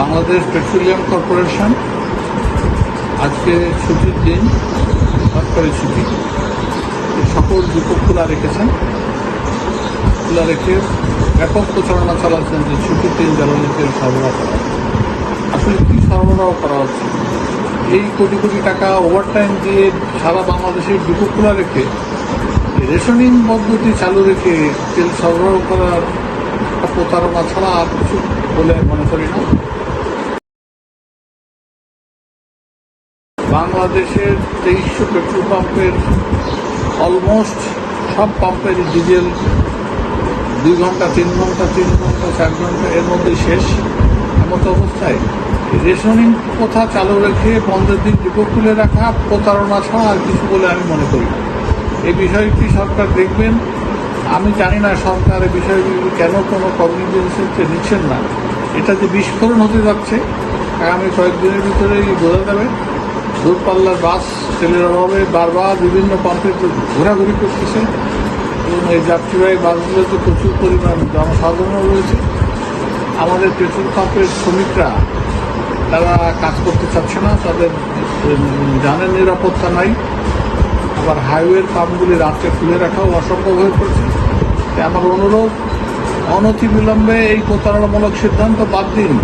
Bangladesh petroleum corporation আজকে ছুটির দিন, সরকারি ছুটি, সকল ডিপো খোলা রেখেছেন। খোলা রেখে ব্যাপক প্রচারণা চালাচ্ছেন যে ছুটির দিন জ্বালানি তেল সরবরাহ করা। আসলে কী সরবরাহ করা হচ্ছে? এই কোটি কোটি টাকা ওভারটাইম দিয়ে সারা বাংলাদেশের ডিপো খোলা রেখে রেশনিং পদ্ধতি চালু রেখে তেল সরবরাহ করার প্রতারণা ছাড়া আর কিছু বলে মনে করি না। বাংলাদেশের 2300 পেট্রোল পাম্পের অলমোস্ট সব পাম্পেরই ডিজেল 2 ঘন্টা 3 ঘন্টা 3 ঘন্টা 4 ঘন্টা এর মধ্যেই শেষ। এমত অবস্থায় রেশনিং প্রথা চালু রেখে বন্ধের দিন ডিপো খুলে রাখা প্রতারণা ছাড়া আর কিছু বলে আমি মনে করি না। এই বিষয়টি সরকার দেখবেন। আমি জানি না সরকার এই বিষয়গুলি কেন কোনো কগনিজেন্সে নিচ্ছেন না। এটা যে বিস্ফোরণ হতে যাচ্ছে আগামী কয়েকদিনের ভিতরেই বোঝা যাবে। দূরপাল্লার বাস তেলের অভাবে বারবার বিভিন্ন পাম্পে ঘোরাঘুরি করতেছে এবং এই যাত্রীবাহী বাসগুলোতে প্রচুর পরিমাণ জনসাধারণ রয়েছে। আমাদের পেট্রোল পাম্পের শ্রমিকরা তারা কাজ করতে চাচ্ছে না, তাদের যানের নিরাপত্তা নাই। আবার হাইওয়ের পাম্পগুলি রাত্রে খুলে রাখাও অসম্ভব হয়ে পড়ছে। আমার অনুরোধ, অনতিবিলম্বে এই প্রতারণামূলক সিদ্ধান্ত বাদ দিন।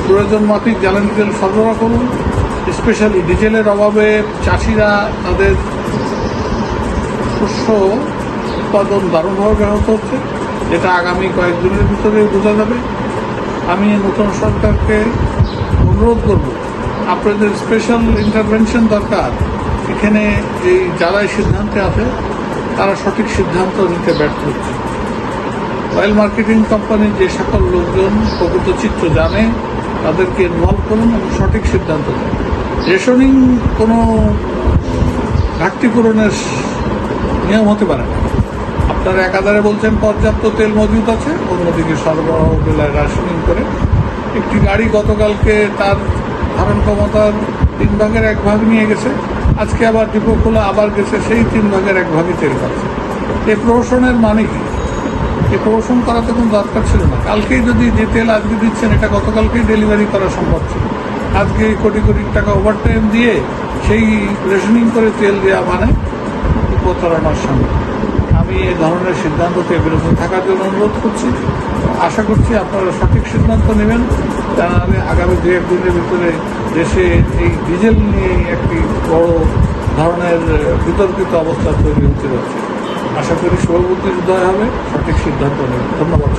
প্রয়োজন মাফিক জ্বালানি তেল সরবরাহ করুন। স্পেশালি ডিজেলের অভাবে চাষিরা তাদের শস্য উৎপাদন দারুণভাবে ব্যাহত হচ্ছে, যেটা আগামী কয়েকদিনের ভিতরে বোঝা যাবে। আমি নতুন সরকারকে অনুরোধ করব, আপনাদের স্পেশাল ইন্টারভেনশন দরকার। এখানে এই যারাই সিদ্ধান্তে আছে তারা সঠিক সিদ্ধান্ত নিতে ব্যর্থ হচ্ছে। অয়েল মার্কেটিং কোম্পানির যে সকল লোকজন প্রকৃত চিত্র জানে তাদেরকে ইনভলভ করুন এবং সঠিক সিদ্ধান্ত দেন। রেশনিং কোনো ঘাটতি পূরণের নিয়ম হতে পারে না। আপনারা একাধারে বলছেন পর্যাপ্ত তেল মজুদ আছে, অন্যদিকে সরবরাহ বেলায় রেশনিং করে একটি গাড়ি গতকালকে তার ধারণ ক্ষমতার 3 ভাগের 1 ভাগ নিয়ে গেছে, আজকে আবার ডিপো খোলা আবার গেছে, সেই 3 ভাগের 1 ভাগই তেল পাচ্ছে। এই প্রহসনের মানে কি? এই প্রহসন করা তো কোনো দরকার ছিল না। কালকেই যদি যে তেল আজকে দিচ্ছেন এটা গতকালকেই ডেলিভারি করা সম্ভব ছিল। আজকে কোটি কোটি টাকা ওভারটাইম দিয়ে সেই রেশনিং করে তেল দেওয়া মানে প্রতারণার সঙ্গে। আমি এই ধরনের সিদ্ধান্ত থেকে বিরত থাকার জন্য অনুরোধ করছি। আশা করছি আপনারা সঠিক সিদ্ধান্ত নেবেন, তা নাহলে আগামী 2-1 দিনের ভিতরে দেশে এই ডিজেল নিয়ে একটি বড় ধরনের বিতর্কিত অবস্থা তৈরি হতে যাচ্ছে। আশা করি শুভবুদ্ধির উদয় হবে, সঠিক সিদ্ধান্ত নেবেন। ধন্যবাদ।